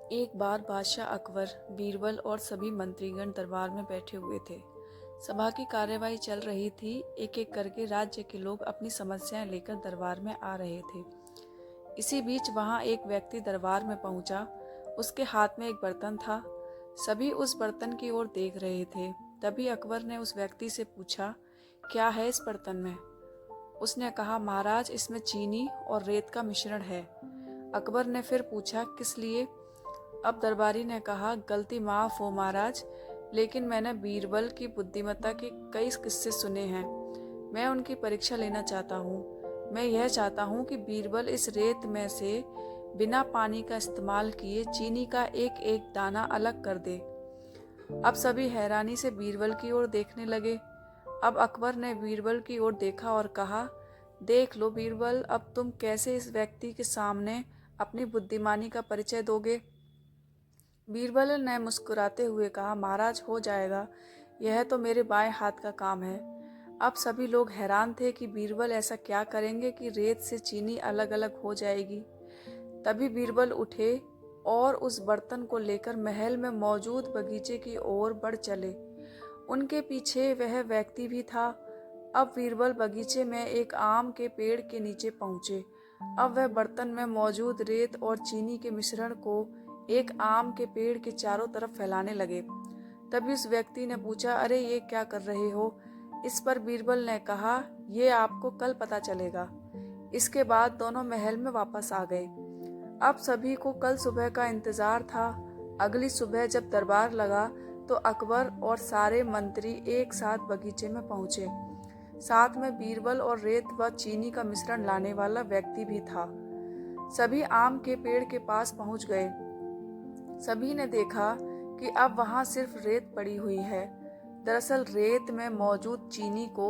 एक बार बादशाह अकबर, बीरबल और सभी मंत्रीगण दरबार में बैठे हुए थे। सभा की कार्यवाही चल रही थी। एक एक करके राज्य के लोग अपनी समस्याएं लेकर दरबार में आ रहे थे। इसी बीच वहां एक व्यक्ति दरबार में पहुंचा। उसके हाथ में एक बर्तन था। सभी उस बर्तन की ओर देख रहे थे। तभी अकबर ने उस व्यक्ति से पूछा, क्या है इस बर्तन में? उसने कहा, महाराज, इसमें चीनी और रेत का मिश्रण है। अकबर ने फिर पूछा, किस लिए? अब दरबारी ने कहा, गलती माफ हो महाराज, लेकिन मैंने बीरबल की बुद्धिमत्ता के कई किस्से सुने हैं। मैं उनकी परीक्षा लेना चाहता हूँ। मैं यह चाहता हूँ कि बीरबल इस रेत में से बिना पानी का इस्तेमाल किए चीनी का एक एक दाना अलग कर दे। अब सभी हैरानी से बीरबल की ओर देखने लगे। अब अकबर ने बीरबल की ओर देखा और कहा, देख लो बीरबल, अब तुम कैसे इस व्यक्ति के सामने अपनी बुद्धिमानी का परिचय दोगे? बीरबल ने मुस्कुराते हुए कहा, महाराज, हो जाएगा, यह तो मेरे बाएं हाथ का काम है। अब सभी लोग हैरान थे कि बीरबल ऐसा क्या करेंगे कि रेत से चीनी अलग अलग हो जाएगी। तभी बीरबल उठे और उस बर्तन को लेकर महल में मौजूद बगीचे की ओर बढ़ चले। उनके पीछे वह व्यक्ति भी था। अब बीरबल बगीचे में एक आम के पेड़ के नीचे पहुंचे। अब वह बर्तन में मौजूद रेत और चीनी के मिश्रण को एक आम के पेड़ के चारों तरफ फैलाने लगे। तभी उस व्यक्ति ने पूछा, अरे ये क्या कर रहे हो? इस पर बीरबल ने कहा, ये आपको कल पता चलेगा। इसके बाद दोनों महल में वापस आ गए। अब सभी को कल सुबह का इंतजार था। अगली सुबह जब दरबार लगा तो अकबर और सारे मंत्री एक साथ बगीचे में पहुंचे। साथ में बीरबल और रेत व चीनी का मिश्रण लाने वाला व्यक्ति भी था। सभी आम के पेड़ के पास पहुंच गए। सभी ने देखा कि अब वहां सिर्फ रेत पड़ी हुई है। दरअसल रेत में मौजूद चीनी को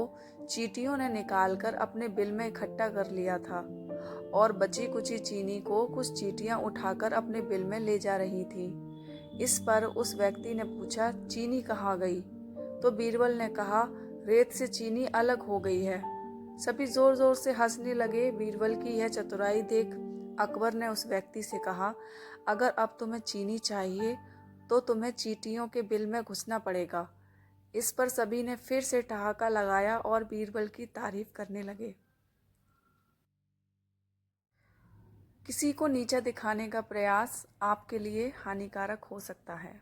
चींटियों ने निकालकर अपने बिल में इकट्ठा कर लिया था और बची कुची चीनी को कुछ चींटियां उठाकर अपने बिल में ले जा रही थी। इस पर उस व्यक्ति ने पूछा, चीनी कहाँ गई? तो बीरबल ने कहा, रेत से चीनी अलग हो गई है। सभी जोर जोर से हंसने लगे। बीरबल की यह चतुराई देख अकबर ने उस व्यक्ति से कहा, अगर अब तुम्हें चीनी चाहिए तो तुम्हें चींटियों के बिल में घुसना पड़ेगा। इस पर सभी ने फिर से ठहाका लगाया और बीरबल की तारीफ करने लगे। किसी को नीचा दिखाने का प्रयास आपके लिए हानिकारक हो सकता है।